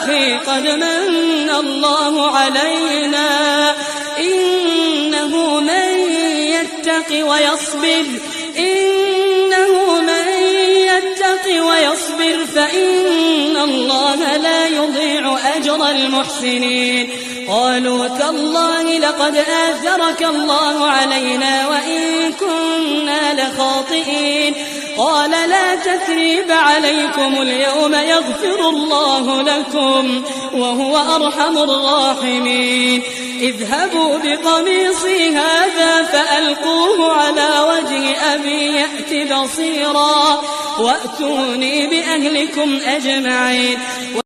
أخي قد من الله علينا إنه من يتق ويصبر فإن الله لا يضيع أجر المحسنين قالوا تالله لقد آثرك الله علينا وإن كنا لخاطئين قال لا تثريب عليكم اليوم يغفر الله لكم وهو أرحم الراحمين اذهبوا بقميصي هذا فألقوه على وجه أبي يأت بصيرا وأتوني بأهلكم أجمعين